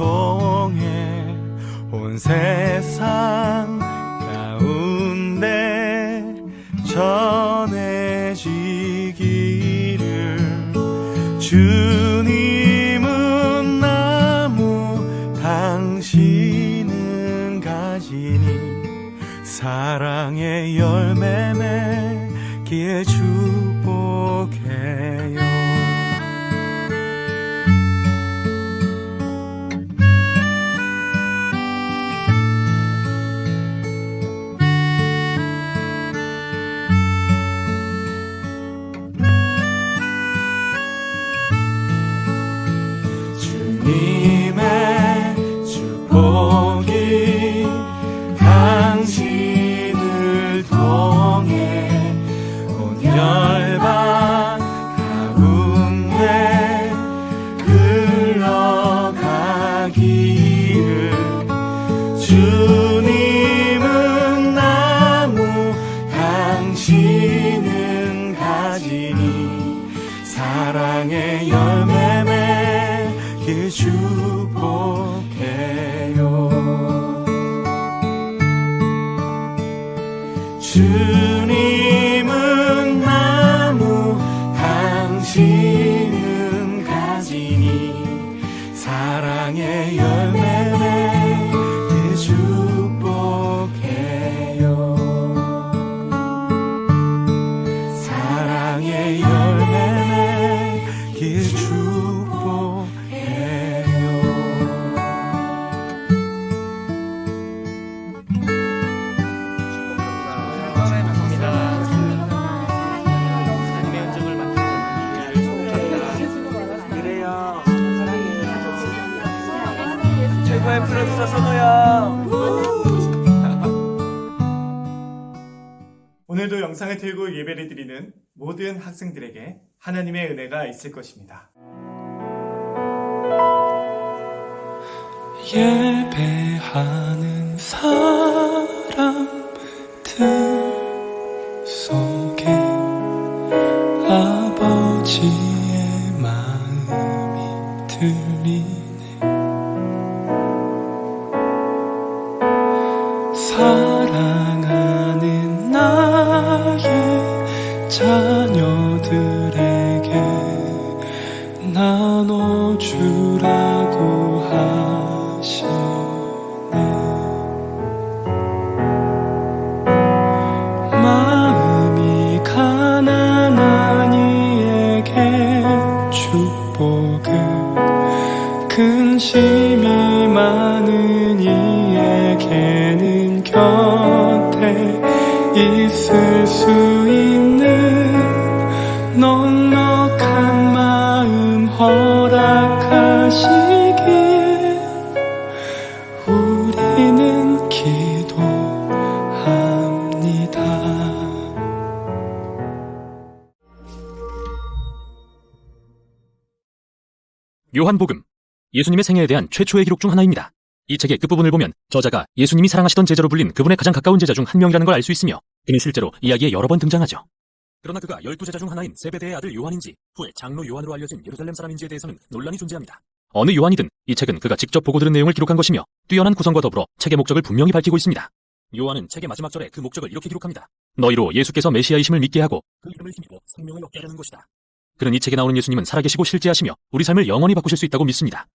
통해 온 세상 가운데 전해지기를. 주님은 나무 당신은 가지니 사랑의 열매 맺기에 축복해요. 주님의 축복이 당신을 통해 온 열방 가운데 흘러가기를. 주님은 나무 당신은 가지니 사랑의 열매 맺기 축복해요. 주님은 나무 당신은 가지니 사랑의 열매 맺기 축복해요. 사랑의 열매 맺기 축복해요. 최고의 프로듀서 선우야. 오늘도 영상을 들고 예배를 드리는 모든 학생들에게 하나님의 은혜가 있을 것입니다. 예배하는 사람들 속에 아버지의 마음이 들리네. 사랑하는 나의 자녀들에게 나눠주라고 하시네. 마음이 가난한 이에게 축복을, 근심이 많은 이에게는 곁에 있을 수 있는 넉넉한 마음 허락하시길 우리는 기도합니다. 요한복음, 예수님의 생애에 대한 최초의 기록 중 하나입니다. 이 책의 끝부분을 보면 저자가 예수님이 사랑하시던 제자로 불린 그분의 가장 가까운 제자 중 한 명이라는 걸 알 수 있으며 그는 실제로 이야기에 여러 번 등장하죠. 그러나 그가 12제자 중 하나인 세베대의 아들 요한인지 후에 장로 요한으로 알려진 예루살렘 사람인지에 대해서는 논란이 존재합니다. 어느 요한이든 이 책은 그가 직접 보고 들은 내용을 기록한 것이며 뛰어난 구성과 더불어 책의 목적을 분명히 밝히고 있습니다. 요한은 책의 마지막 절에 그 목적을 이렇게 기록합니다. 너희로 예수께서 메시아이심을 믿게 하고 그 이름을 힘입어 생명을 얻게 하려는 것이다. 그는 이 책에 나오는 예수님은 살아계시고 실제하시며 우리 삶을 영원히 바꾸실 수 있다고 믿습니다.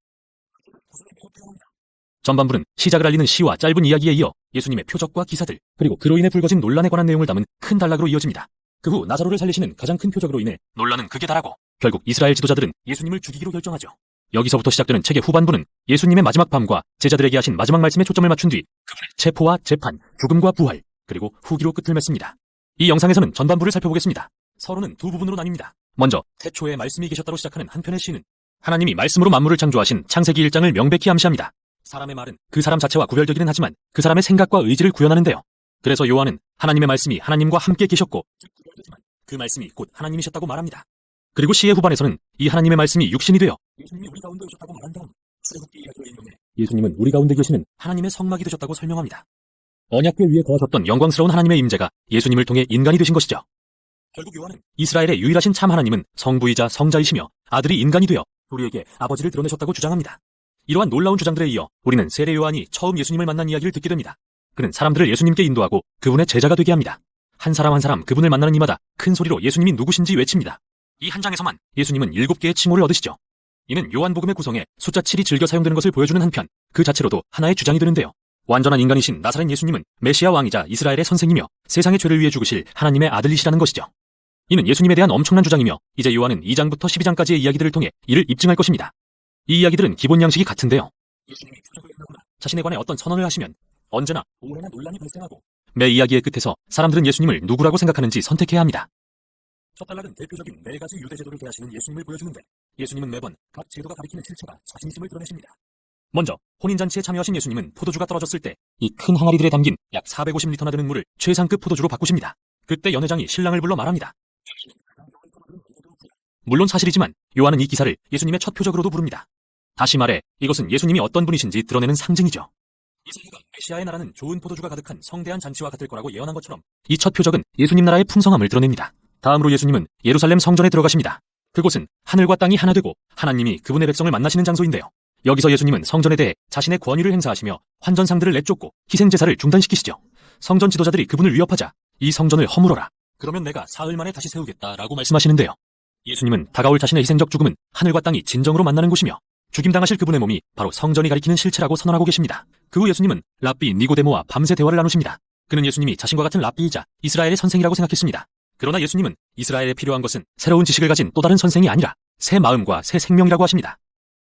전반부는 시작을 알리는 시와 짧은 이야기에 이어 예수님의 표적과 기사들, 그리고 그로 인해 불거진 논란에 관한 내용을 담은 큰 단락으로 이어집니다. 그 후 나사로를 살리시는 가장 큰 표적으로 인해 논란은 극에 달하고 결국 이스라엘 지도자들은 예수님을 죽이기로 결정하죠. 여기서부터 시작되는 책의 후반부는 예수님의 마지막 밤과 제자들에게 하신 마지막 말씀에 초점을 맞춘 뒤 그분의 체포와 재판, 죽음과 부활, 그리고 후기로 끝을 맺습니다. 이 영상에서는 전반부를 살펴보겠습니다. 서론은 두 부분으로 나뉩니다. 먼저 태초에 말씀이 계셨다로 시작하는 한편의 시는 하나님이 말씀으로 만물을 창조하신 창세기 1장을 명백히 암시합니다. 사람의 말은 그 사람 자체와 구별되기는 하지만 그 사람의 생각과 의지를 구현하는데요. 그래서 요한은 하나님의 말씀이 하나님과 함께 계셨고 그 말씀이 곧 하나님이셨다고 말합니다. 그리고 시의 후반에서는 이 하나님의 말씀이 육신이 되어 예수님이 우리 가운데 오셨다고 말한 다음 출애굽기 이야기를 인용해 예수님은 우리 가운데 계시는 하나님의 성막이 되셨다고 설명합니다. 언약궤 위에 거하셨던 영광스러운 하나님의 임재가 예수님을 통해 인간이 되신 것이죠. 결국 요한은 이스라엘의 유일하신 참 하나님은 성부이자 성자이시며 아들이 인간이 되어 우리에게 아버지를 드러내셨다고 주장합니다. 이러한 놀라운 주장들에 이어 우리는 세례 요한이 처음 예수님을 만난 이야기를 듣게 됩니다. 그는 사람들을 예수님께 인도하고 그분의 제자가 되게 합니다. 한 사람 한 사람 그분을 만나는 이마다 큰 소리로 예수님이 누구신지 외칩니다. 이 한 장에서만 예수님은 7개의 칭호를 얻으시죠. 이는 요한복음의 구성에 숫자 7이 즐겨 사용되는 것을 보여주는 한편 그 자체로도 하나의 주장이 되는데요. 완전한 인간이신 나사렛 예수님은 메시아 왕이자 이스라엘의 선생이며 세상의 죄를 위해 죽으실 하나님의 아들이시라는 것이죠. 이는 예수님에 대한 엄청난 주장이며 이제 요한은 2장부터 12장까지의 이야기들을 통해 이를 입증할 것입니다. 이 이야기들은 기본 양식이 같은데요. 예수님이 표적을 행하거나 자신에 관해 어떤 선언을 하시면 언제나 오해나 논란이 발생하고 매 이야기의 끝에서 사람들은 예수님을 누구라고 생각하는지 선택해야 합니다. 첫 단락은 대표적인 4가지 유대 제도를 대하시는 예수님을 보여주는데 예수님은 매번 각 제도가 가리키는 실체가 자신이심을 드러내십니다. 먼저 혼인잔치에 참여하신 예수님은 포도주가 떨어졌을 때 이 큰 항아리들에 담긴 약 450리터나 되는 물을 최상급 포도주로 바꾸십니다. 그때 연회장이 신랑을 불러 말합니다. 물론 사실이지만 요한은 이 기사를 예수님의 첫 표적으로도 부릅니다. 다시 말해 이것은 예수님이 어떤 분이신지 드러내는 상징이죠. 이사야가 메시아의 나라는 좋은 포도주가 가득한 성대한 잔치와 같을 거라고 예언한 것처럼 이 첫 표적은 예수님 나라의 풍성함을 드러냅니다. 다음으로 예수님은 예루살렘 성전에 들어가십니다. 그곳은 하늘과 땅이 하나 되고 하나님이 그분의 백성을 만나시는 장소인데요. 여기서 예수님은 성전에 대해 자신의 권위를 행사하시며 환전상들을 내쫓고 희생제사를 중단시키시죠. 성전 지도자들이 그분을 위협하자 이 성전을 허물어라. 그러면 내가 사흘 만에 다시 세우겠다라고 말씀하시는데요. 예수님은 다가올 자신의 희생적 죽음은 하늘과 땅이 진정으로 만나는 곳이며 죽임당하실 그분의 몸이 바로 성전이 가리키는 실체라고 선언하고 계십니다. 그 후 예수님은 랍비 니고데모와 밤새 대화를 나누십니다. 그는 예수님이 자신과 같은 랍비이자 이스라엘의 선생이라고 생각했습니다. 그러나 예수님은 이스라엘에 필요한 것은 새로운 지식을 가진 또 다른 선생이 아니라 새 마음과 새 생명이라고 하십니다.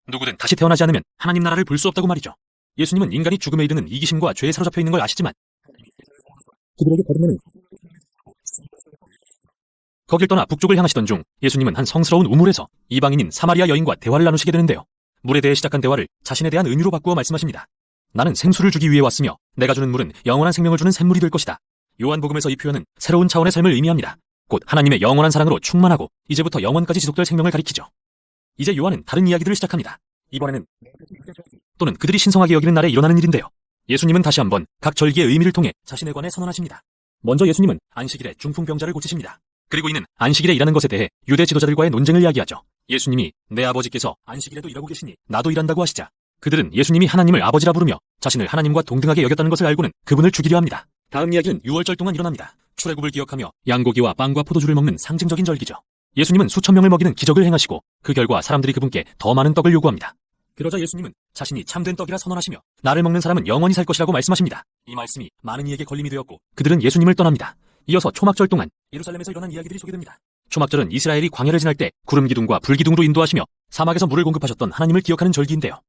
누구든 다시 태어나지 않으면 하나님 나라를 볼 수 없다고 말이죠. 예수님은 인간이 죽음에 이르는 이기심과 죄에 사로잡혀 있는 걸 아시지만 그들에게 거듭나는 거길 떠나 북쪽을 향하시던 중 예수님은 한 성스러운 우물에서 이방인인 사마리아 여인과 대화를 나누시게 되는데요. 물에 대해 시작한 대화를 자신에 대한 은유로 바꾸어 말씀하십니다. 나는 생수를 주기 위해 왔으며 내가 주는 물은 영원한 생명을 주는 샘물이 될 것이다. 요한복음에서 이 표현은 새로운 차원의 삶을 의미합니다. 곧 하나님의 영원한 사랑으로 충만하고 이제부터 영원까지 지속될 생명을 가리키죠. 이제 요한은 다른 이야기들을 시작합니다. 이번에는 또는 그들이 신성하게 여기는 날에 일어나는 일인데요. 예수님은 다시 한번 각 절기의 의미를 통해 자신에 관해 선언하십니다. 먼저 예수님은 안식일에 중풍병자를 고치십니다. 그리고 이는 안식일에 일하는 것에 대해 유대 지도자들과의 논쟁을 이야기하죠. 예수님이 내 아버지께서 안식일에도 일하고 계시니 나도 일한다고 하시자 그들은 예수님이 하나님을 아버지라 부르며 자신을 하나님과 동등하게 여겼다는 것을 알고는 그분을 죽이려 합니다. 다음 이야기는 6월절 동안 일어납니다. 출애굽을 기억하며 양고기와 빵과 포도주를 먹는 상징적인 절기죠. 예수님은 수천 명을 먹이는 기적을 행하시고 그 결과 사람들이 그분께 더 많은 떡을 요구합니다. 그러자 예수님은 자신이 참된 떡이라 선언하시며 나를 먹는 사람은 영원히 살 것이라고 말씀하십니다. 이 말씀이 많은 이에게 걸림이 되었고 그들은 예수님을 떠납니다. 이어서 초막절 동안 예루살렘에서 일어난 이야기들이 소개됩니다. 초막절은 이스라엘이 광야를 지날 때 구름기둥과 불기둥으로 인도하시며 사막에서 물을 공급하셨던 하나님을 기억하는 절기인데요.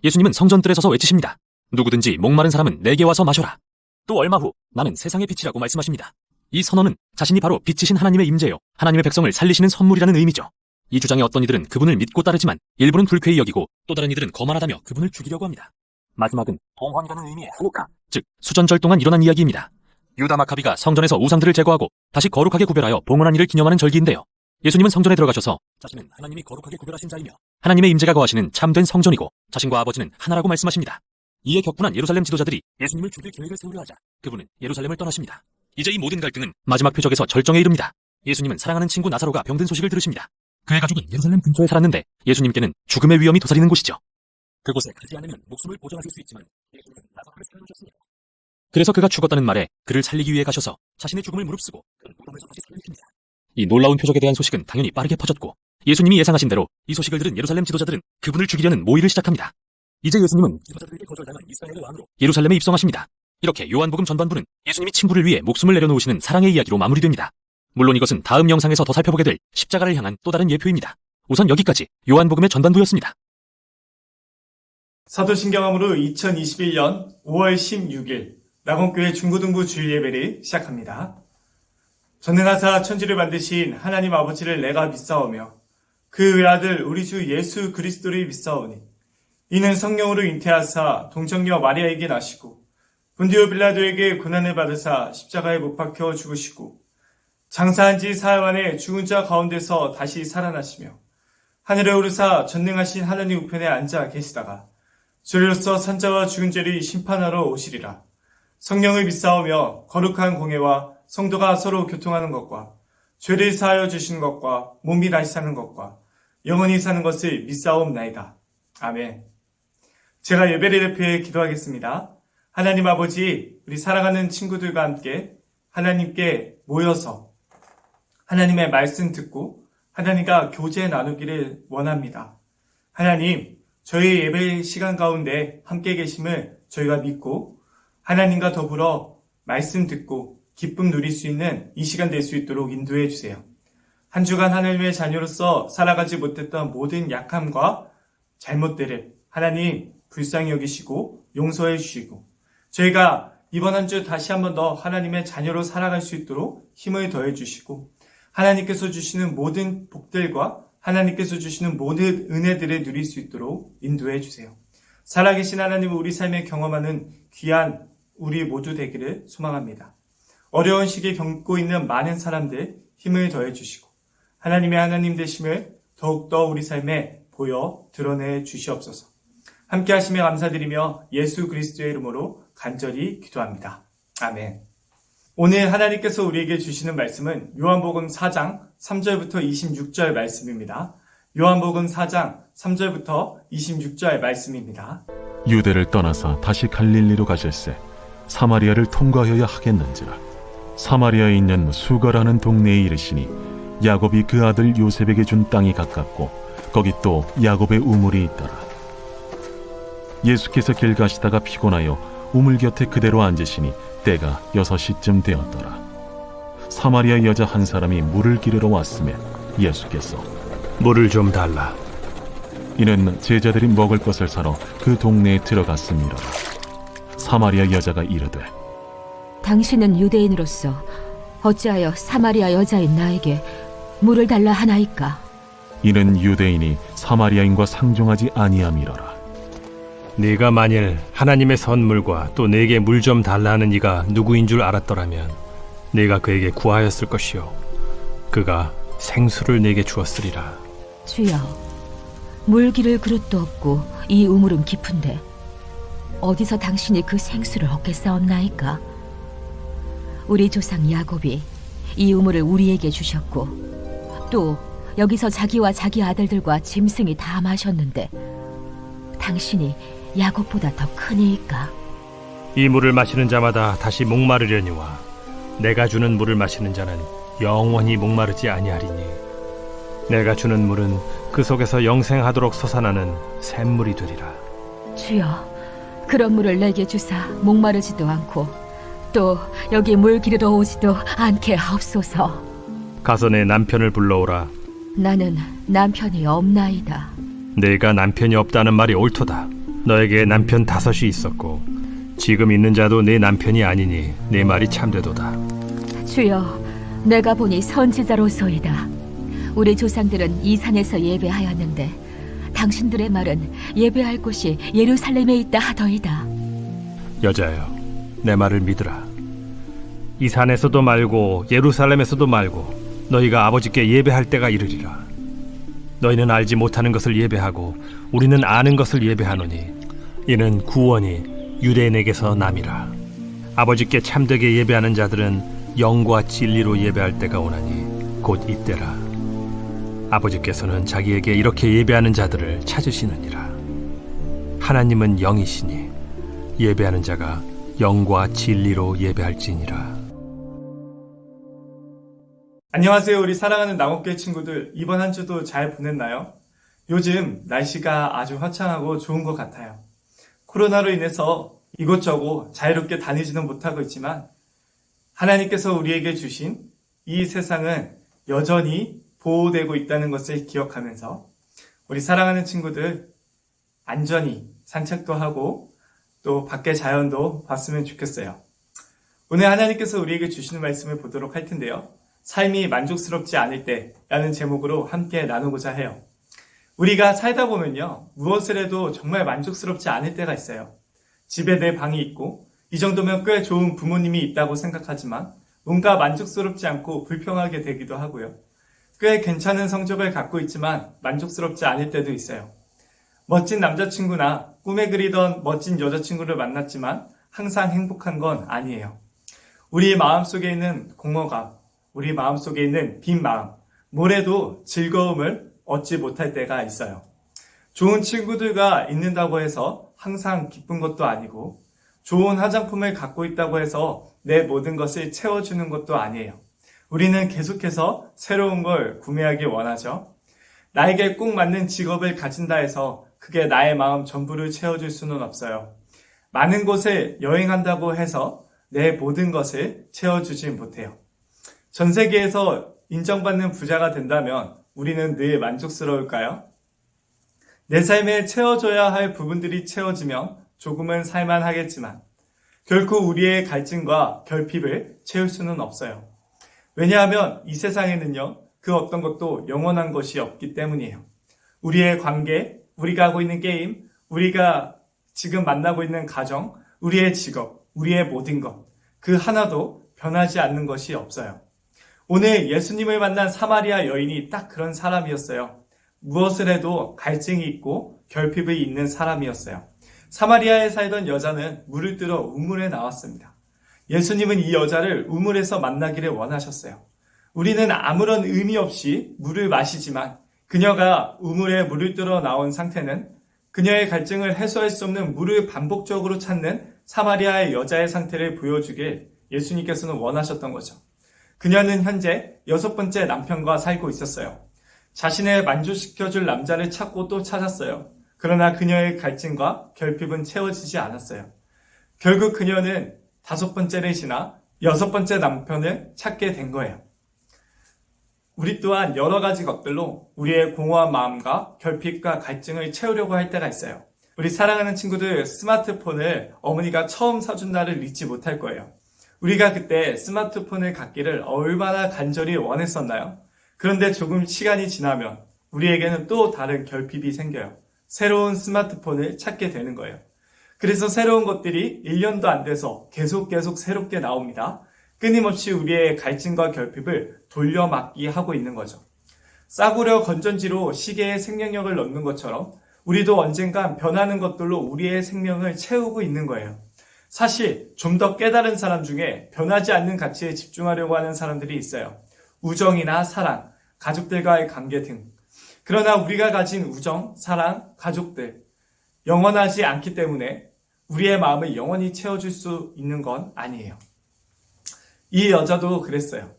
예수님은 성전뜰에 서서 외치십니다. 누구든지 목마른 사람은 내게 와서 마셔라. 또 얼마 후 나는 세상의 빛이라고 말씀하십니다. 이 선언은 자신이 바로 빛이신 하나님의 임재요 하나님의 백성을 살리시는 선물이라는 의미죠. 이 주장에 어떤 이들은 그분을 믿고 따르지만 일부는 불쾌히 여기고 또 다른 이들은 거만하다며 그분을 죽이려고 합니다. 마지막은 봉헌이라는 의미의 하누카, 즉 수전절 동안 일어난 이야기입니다. 유다 마카비가 성전에서 우상들을 제거하고 다시 거룩하게 구별하여 봉헌한 일을 기념하는 절기인데요. 예수님은 성전에 들어가셔서 자신은 하나님이 거룩하게 구별하신 자이며 하나님의 임재가 거하시는 참된 성전이고 자신과 아버지는 하나라고 말씀하십니다. 이에 격분한 예루살렘 지도자들이 예수님을 죽일 계획을 세우려 하자 그분은 예루살렘을 떠나십니다. 이제 이 모든 갈등은 마지막 표적에서 절정에 이릅니다. 예수님은 사랑하는 친구 나사로가 병든 소식을 들으십니다. 그의 가족은 예루살렘 근처에 살았는데 예수님께는 죽음의 위험이 도사리는 곳이죠. 그곳에 가지 않으면 목숨을 보장하실 수 있지만 예수님은 나사로를 살려주셨습니다. 그래서 그가 죽었다는 말에 그를 살리기 위해 가셔서 자신의 죽음을 무릅쓰고 그를 무덤에서 다시 살리십니다. 이 놀라운 표적에 대한 소식은 당연히 빠르게 퍼졌고 예수님이 예상하신 대로 이 소식을 들은 예루살렘 지도자들은 그분을 죽이려는 모의를 시작합니다. 이제 예수님은 지도자들에게 거절당한 이스라엘의 왕으로 예루살렘에 입성하십니다. 이렇게 요한복음 전반부는 예수님이 친구를 위해 목숨을 내려놓으시는 사랑의 이야기로 마무리됩니다. 물론 이것은 다음 영상에서 더 살펴보게 될 십자가를 향한 또 다른 예표입니다. 우선 여기까지 요한복음의 전반부였습니다. 사도신경함으로 2021년 5월 16일 낙원교회 중고등부 주일예배를 시작합니다. 전능하사 천지를 만드신 하나님 아버지를 내가 믿사오며 그 외아들 우리 주 예수 그리스도를 믿사오니 이는 성령으로 잉태하사 동정녀 마리아에게 나시고 본디오 빌라도에게 고난을 받으사 십자가에 못 박혀 죽으시고 장사한 지 사흘 만에 죽은 자 가운데서 다시 살아나시며 하늘에 오르사 전능하신 하나님 우편에 앉아 계시다가 죄로서 산자와 죽은 죄를 심판하러 오시리라. 성령을 믿사오며 거룩한 공예와 성도가 서로 교통하는 것과 죄를 사하여 주시는 것과 몸이 다시 사는 것과 영원히 사는 것을 믿사옵나이다. 아멘. 제가 예배를 대표해 기도하겠습니다. 하나님 아버지, 우리 사랑하는 친구들과 함께 하나님께 모여서 하나님의 말씀 듣고 하나님과 교제 나누기를 원합니다. 하나님, 저희 예배 시간 가운데 함께 계심을 저희가 믿고 하나님과 더불어 말씀 듣고 기쁨 누릴 수 있는 이 시간 될 수 있도록 인도해 주세요. 한 주간 하나님의 자녀로서 살아가지 못했던 모든 약함과 잘못들을 하나님 불쌍히 여기시고 용서해 주시고 저희가 이번 한 주 다시 한 번 더 하나님의 자녀로 살아갈 수 있도록 힘을 더해 주시고 하나님께서 주시는 모든 복들과 하나님께서 주시는 모든 은혜들을 누릴 수 있도록 인도해 주세요. 살아계신 하나님을 우리 삶에 경험하는 귀한 우리 모두 되기를 소망합니다. 어려운 시기에 겪고 있는 많은 사람들 힘을 더해 주시고 하나님의 하나님 되심을 더욱더 우리 삶에 보여 드러내 주시옵소서. 함께 하시며 감사드리며 예수 그리스도의 이름으로 간절히 기도합니다. 아멘. 오늘 하나님께서 우리에게 주시는 말씀은 요한복음 4장 3절부터 26절 말씀입니다. 요한복음 4장 3절부터 26절 말씀입니다. 유대를 떠나서 다시 갈릴리로 가실새 사마리아를 통과하여야 하겠는지라. 사마리아에 있는 수가라는 동네에 이르시니 야곱이 그 아들 요셉에게 준 땅이 가깝고 거기 또 야곱의 우물이 있더라. 예수께서 길 가시다가 피곤하여 우물 곁에 그대로 앉으시니 때가 6시쯤 되었더라. 사마리아 여자 한 사람이 물을 기르러 왔음에 예수께서 물을 좀 달라. 이는 제자들이 먹을 것을 사러 그 동네에 들어갔음이로라. 사마리아 여자가 이르되 당신은 유대인으로서 어찌하여 사마리아 여자인 나에게 물을 달라 하나이까? 이는 유대인이 사마리아인과 상종하지 아니함이로라. 네가 만일 하나님의 선물과 또 내게 물 좀 달라는 이가 누구인 줄 알았더라면 네가 그에게 구하였을 것이요 그가 생수를 내게 주었으리라. 주여, 물 기를 그릇도 없고 이 우물은 깊은데 어디서 당신이 그 생수를 얻겠사옵나이까? 우리 조상 야곱이 이 우물을 우리에게 주셨고 또 여기서 자기와 자기 아들들과 짐승이 다 마셨는데 당신이 야곱보다 더 크니이까? 이 물을 마시는 자마다 다시 목마르려니와 내가 주는 물을 마시는 자는 영원히 목마르지 아니하리니 내가 주는 물은 그 속에서 영생하도록 솟아나는 샘물이 되리라. 주여, 그런 물을 내게 주사 목마르지도 않고 또 여기 물 기르러 오지도 않게 하옵소서. 가서 내 남편을 불러오라. 나는 남편이 없나이다. 내가 남편이 없다는 말이 옳도다. 너에게 남편 5이 있었고 지금 있는 자도 내 남편이 아니니 내 말이 참되도다. 주여, 내가 보니 선지자로소이다. 우리 조상들은 이 산에서 예배하였는데 당신들의 말은 예배할 곳이 예루살렘에 있다 하더이다. 여자여, 내 말을 믿으라. 이 산에서도 말고 예루살렘에서도 말고 너희가 아버지께 예배할 때가 이르리라. 너희는 알지 못하는 것을 예배하고 우리는 아는 것을 예배하노니 이는 구원이 유대인에게서 남이라. 아버지께 참되게 예배하는 자들은 영과 진리로 예배할 때가 오나니 곧 이때라. 아버지께서는 자기에게 이렇게 예배하는 자들을 찾으시느니라. 하나님은 영이시니 예배하는 자가 영과 진리로 예배할지니라. 안녕하세요. 우리 사랑하는 남옥교회 친구들. 이번 한 주도 잘 보냈나요? 요즘 날씨가 아주 화창하고 좋은 것 같아요. 코로나로 인해서 이곳저곳 자유롭게 다니지는 못하고 있지만 하나님께서 우리에게 주신 이 세상은 여전히 보호되고 있다는 것을 기억하면서 우리 사랑하는 친구들 안전히 산책도 하고 또 밖의 자연도 봤으면 좋겠어요. 오늘 하나님께서 우리에게 주시는 말씀을 보도록 할 텐데요. 삶이 만족스럽지 않을 때라는 제목으로 함께 나누고자 해요. 우리가 살다 보면요, 무엇을 해도 정말 만족스럽지 않을 때가 있어요. 집에 내 방이 있고 이 정도면 꽤 좋은 부모님이 있다고 생각하지만 뭔가 만족스럽지 않고 불평하게 되기도 하고요. 꽤 괜찮은 성적을 갖고 있지만 만족스럽지 않을 때도 있어요. 멋진 남자친구나 꿈에 그리던 멋진 여자친구를 만났지만 항상 행복한 건 아니에요. 우리 마음속에 있는 공허감, 우리 마음속에 있는 빈 마음, 뭐래도 즐거움을 얻지 못할 때가 있어요. 좋은 친구들과 있는다고 해서 항상 기쁜 것도 아니고, 좋은 화장품을 갖고 있다고 해서 내 모든 것을 채워주는 것도 아니에요. 우리는 계속해서 새로운 걸 구매하기 원하죠. 나에게 꼭 맞는 직업을 가진다 해서 그게 나의 마음 전부를 채워줄 수는 없어요. 많은 곳에 여행한다고 해서 내 모든 것을 채워주지 못해요. 전 세계에서 인정받는 부자가 된다면 우리는 늘 만족스러울까요? 내 삶에 채워줘야 할 부분들이 채워지면 조금은 살만하겠지만 결코 우리의 갈증과 결핍을 채울 수는 없어요. 왜냐하면 이 세상에는요, 그 어떤 것도 영원한 것이 없기 때문이에요. 우리의 관계, 우리가 하고 있는 게임, 우리가 지금 만나고 있는 가정, 우리의 직업, 우리의 모든 것, 그 하나도 변하지 않는 것이 없어요. 오늘 예수님을 만난 사마리아 여인이 딱 그런 사람이었어요. 무엇을 해도 갈증이 있고 결핍이 있는 사람이었어요. 사마리아에 살던 여자는 물을 뜨러 우물에 나왔습니다. 예수님은 이 여자를 우물에서 만나기를 원하셨어요. 우리는 아무런 의미 없이 물을 마시지만 그녀가 우물에 물을 뜨러 나온 상태는 그녀의 갈증을 해소할 수 없는 물을 반복적으로 찾는 사마리아의 여자의 상태를 보여주길 예수님께서는 원하셨던 거죠. 그녀는 현재 6번째 남편과 살고 있었어요. 자신을 만족시켜줄 남자를 찾고 또 찾았어요. 그러나 그녀의 갈증과 결핍은 채워지지 않았어요. 결국 그녀는 5번째를 지나 6번째 남편을 찾게 된 거예요. 우리 또한 여러 가지 것들로 우리의 공허한 마음과 결핍과 갈증을 채우려고 할 때가 있어요. 우리 사랑하는 친구들, 스마트폰을 어머니가 처음 사준 날을 잊지 못할 거예요. 우리가 그때 스마트폰을 갖기를 얼마나 간절히 원했었나요? 그런데 조금 시간이 지나면 우리에게는 또 다른 결핍이 생겨요. 새로운 스마트폰을 찾게 되는 거예요. 그래서 새로운 것들이 1년도 안 돼서 계속 새롭게 나옵니다. 끊임없이 우리의 갈증과 결핍을 돌려막기 하고 있는 거죠. 싸구려 건전지로 시계에 생명력을 넣는 것처럼 우리도 언젠간 변하는 것들로 우리의 생명을 채우고 있는 거예요. 사실 좀 더 깨달은 사람 중에 변하지 않는 가치에 집중하려고 하는 사람들이 있어요. 우정이나 사랑, 가족들과의 관계 등. 그러나 우리가 가진 우정, 사랑, 가족들 영원하지 않기 때문에 우리의 마음을 영원히 채워줄 수 있는 건 아니에요. 이 여자도 그랬어요.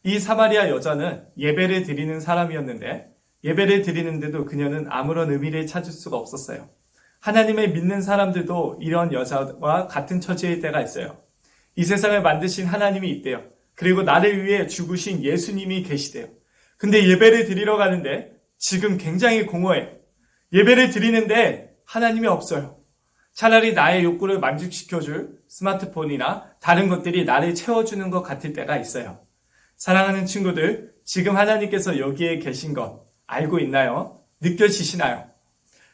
이 사마리아 여자는 예배를 드리는 사람이었는데 예배를 드리는데도 그녀는 아무런 의미를 찾을 수가 없었어요. 하나님을 믿는 사람들도 이런 여자와 같은 처지일 때가 있어요. 이 세상을 만드신 하나님이 있대요. 그리고 나를 위해 죽으신 예수님이 계시대요. 근데 예배를 드리러 가는데 지금 굉장히 공허해. 예배를 드리는데 하나님이 없어요. 차라리 나의 욕구를 만족시켜줄 스마트폰이나 다른 것들이 나를 채워주는 것 같을 때가 있어요. 사랑하는 친구들, 지금 하나님께서 여기에 계신 것 알고 있나요? 느껴지시나요?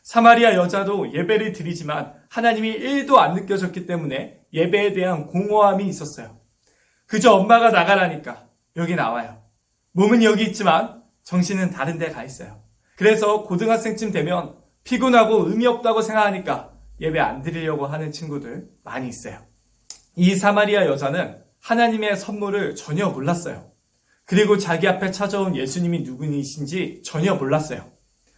사마리아 여자도 예배를 드리지만 하나님이 1도 안 느껴졌기 때문에 예배에 대한 공허함이 있었어요. 그저 엄마가 나가라니까 여기 나와요. 몸은 여기 있지만 정신은 다른 데 가 있어요. 그래서 고등학생쯤 되면 피곤하고 의미 없다고 생각하니까 예배 안 드리려고 하는 친구들 많이 있어요. 이 사마리아 여자는 하나님의 선물을 전혀 몰랐어요. 그리고 자기 앞에 찾아온 예수님이 누구이신지 전혀 몰랐어요.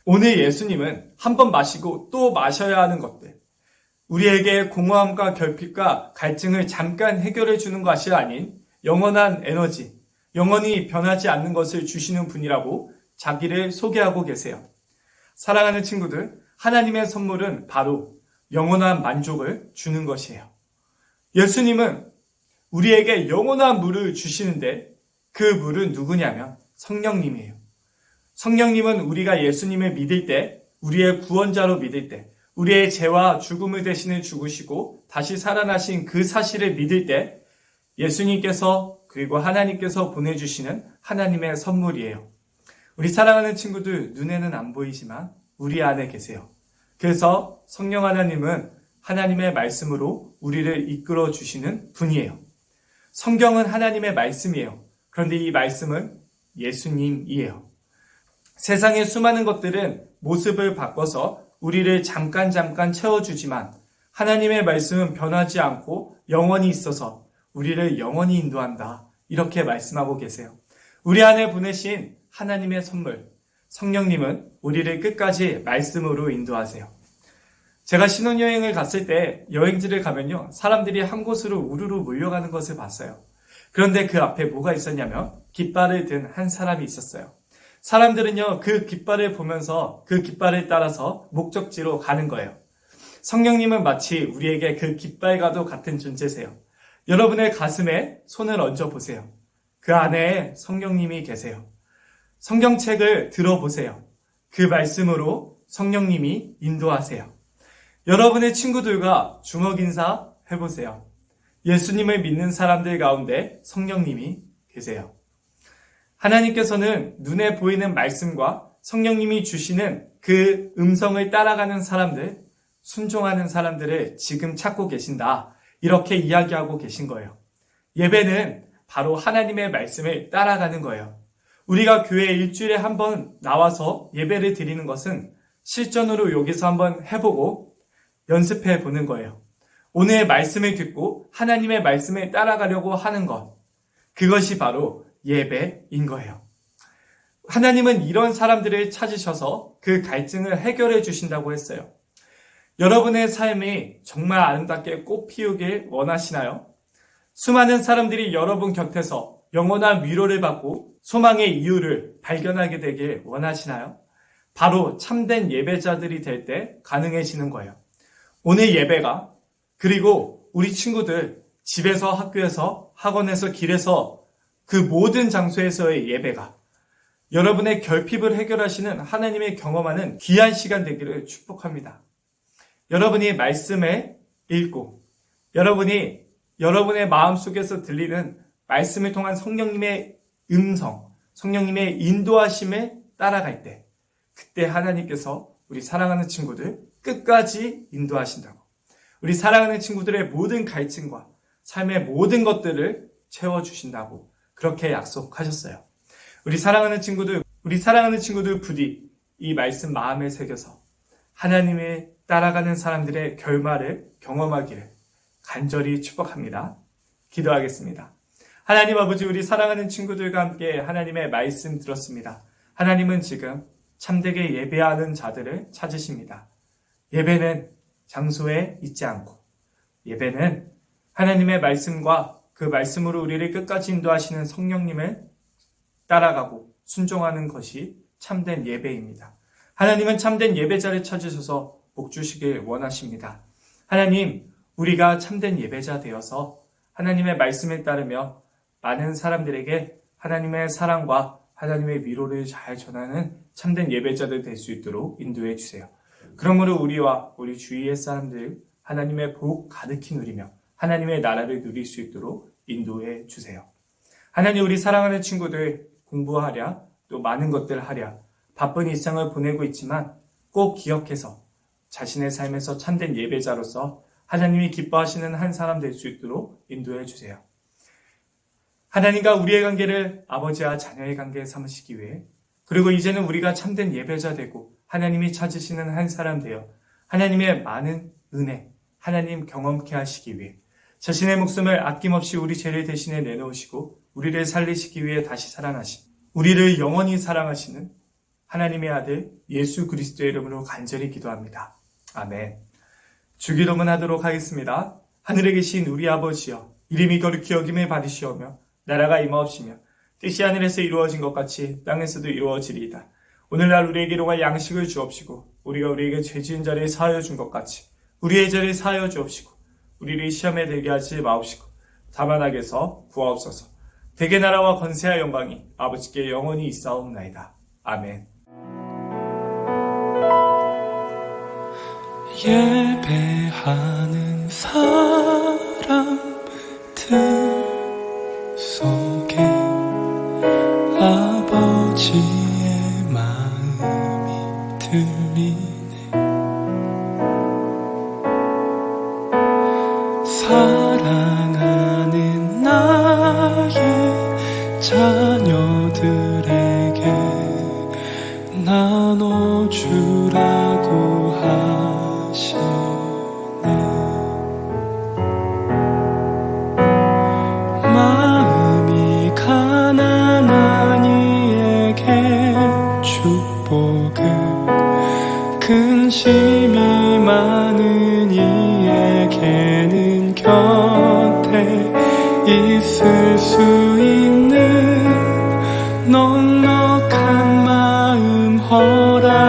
오늘 예수님은 한 번 마시고 또 마셔야 하는 것들, 우리에게 공허함과 결핍과 갈증을 잠깐 해결해 주는 것이 아닌 영원한 에너지, 영원히 변하지 않는 것을 주시는 분이라고 자기를 소개하고 계세요. 사랑하는 친구들, 하나님의 선물은 바로 영원한 만족을 주는 것이에요. 예수님은 우리에게 영원한 물을 주시는데 그 물은 누구냐면 성령님이에요. 성령님은 우리가 예수님을 믿을 때, 우리의 구원자로 믿을 때, 우리의 죄와 죽음을 대신에 죽으시고 다시 살아나신 그 사실을 믿을 때 예수님께서 그리고 하나님께서 보내주시는 하나님의 선물이에요. 우리 사랑하는 친구들, 눈에는 안 보이지만 우리 안에 계세요. 그래서 성령 하나님은 하나님의 말씀으로 우리를 이끌어 주시는 분이에요. 성경은 하나님의 말씀이에요. 그런데 이 말씀은 예수님이에요. 세상의 수많은 것들은 모습을 바꿔서 우리를 잠깐 채워주지만 하나님의 말씀은 변하지 않고 영원히 있어서 우리를 영원히 인도한다. 이렇게 말씀하고 계세요. 우리 안에 보내신 하나님의 선물, 성령님은 우리를 끝까지 말씀으로 인도하세요. 제가 신혼여행을 갔을 때 여행지를 가면요, 사람들이 한 곳으로 우르르 몰려가는 것을 봤어요. 그런데 그 앞에 뭐가 있었냐면 깃발을 든 한 사람이 있었어요. 사람들은요, 그 깃발을 보면서 그 깃발을 따라서 목적지로 가는 거예요. 성령님은 마치 우리에게 그 깃발과도 같은 존재세요. 여러분의 가슴에 손을 얹어 보세요. 그 안에 성령님이 계세요. 성경책을 들어보세요. 그 말씀으로 성령님이 인도하세요. 여러분의 친구들과 주먹 인사 해보세요. 예수님을 믿는 사람들 가운데 성령님이 계세요. 하나님께서는 눈에 보이는 말씀과 성령님이 주시는 그 음성을 따라가는 사람들, 순종하는 사람들을 지금 찾고 계신다. 이렇게 이야기하고 계신 거예요. 예배는 바로 하나님의 말씀을 따라가는 거예요. 우리가 교회 일주일에 한 번 나와서 예배를 드리는 것은 실전으로 여기서 한번 해보고 연습해 보는 거예요. 오늘의 말씀을 듣고 하나님의 말씀을 따라가려고 하는 것. 그것이 바로 예배인 거예요. 하나님은 이런 사람들을 찾으셔서 그 갈증을 해결해 주신다고 했어요. 여러분의 삶이 정말 아름답게 꽃 피우길 원하시나요? 수많은 사람들이 여러분 곁에서 영원한 위로를 받고 소망의 이유를 발견하게 되길 원하시나요? 바로 참된 예배자들이 될 때 가능해지는 거예요. 오늘 예배가, 그리고 우리 친구들 집에서, 학교에서, 학원에서, 길에서, 그 모든 장소에서의 예배가 여러분의 결핍을 해결하시는 하나님의 경험하는 귀한 시간 되기를 축복합니다. 여러분이 말씀을 읽고 여러분이 여러분의 마음속에서 들리는 말씀을 통한 성령님의 음성, 성령님의 인도하심에 따라갈 때, 그때 하나님께서 우리 사랑하는 친구들 끝까지 인도하신다고, 우리 사랑하는 친구들의 모든 갈증과 삶의 모든 것들을 채워주신다고 그렇게 약속하셨어요. 우리 사랑하는 친구들 부디 이 말씀 마음에 새겨서 하나님의 따라가는 사람들의 결말을 경험하기를 간절히 축복합니다. 기도하겠습니다. 하나님 아버지, 우리 사랑하는 친구들과 함께 하나님의 말씀 들었습니다. 하나님은 지금 참되게 예배하는 자들을 찾으십니다. 예배는 장소에 있지 않고, 예배는 하나님의 말씀과 그 말씀으로 우리를 끝까지 인도하시는 성령님을 따라가고 순종하는 것이 참된 예배입니다. 하나님은 참된 예배자를 찾으셔서 복 주시길 원하십니다. 하나님, 우리가 참된 예배자 되어서 하나님의 말씀에 따르며 많은 사람들에게 하나님의 사랑과 하나님의 위로를 잘 전하는 참된 예배자들 될 수 있도록 인도해 주세요. 그러므로 우리와 우리 주위의 사람들 하나님의 복 가득히 누리며 하나님의 나라를 누릴 수 있도록 인도해 주세요. 하나님, 우리 사랑하는 친구들 공부하랴, 또 많은 것들 하랴, 바쁜 일상을 보내고 있지만 꼭 기억해서 자신의 삶에서 참된 예배자로서 하나님이 기뻐하시는 한 사람 될 수 있도록 인도해 주세요. 하나님과 우리의 관계를 아버지와 자녀의 관계 삼으시기 위해, 그리고 이제는 우리가 참된 예배자 되고 하나님이 찾으시는 한 사람 되어 하나님의 많은 은혜, 하나님 경험케 하시기 위해 자신의 목숨을 아낌없이 우리 죄를 대신에 내놓으시고 우리를 살리시기 위해 다시 살아나신, 우리를 영원히 사랑하시는 하나님의 아들 예수 그리스도의 이름으로 간절히 기도합니다. 아멘. 주기도문 하도록 하겠습니다. 하늘에 계신 우리 아버지여, 이름이 거룩히 여김을 받으시오며 나라가 임하옵시며 뜻이 하늘에서 이루어진 것 같이 땅에서도 이루어지리이다. 오늘날 우리에게 일용할 양식을 주옵시고 우리가 우리에게 죄 지은 자를 사하여 준 것 같이 우리의 죄를 사하여 주옵시고 우리를 시험에 들게 하지 마옵시고 다만 악에서 구하옵소서. 대개 나라와 권세와 영광이 아버지께 영원히 있사옵나이다. 아멘. 예배하는 사람들 속에 아버지의 마음이 들리네. 사랑하는 나의 자녀들에게 나눠주라고 하시네. 마음이 가난한 이에게 축복 관심이 많은 이에게는 곁에 있을 수 있는 넉넉한 마음 허락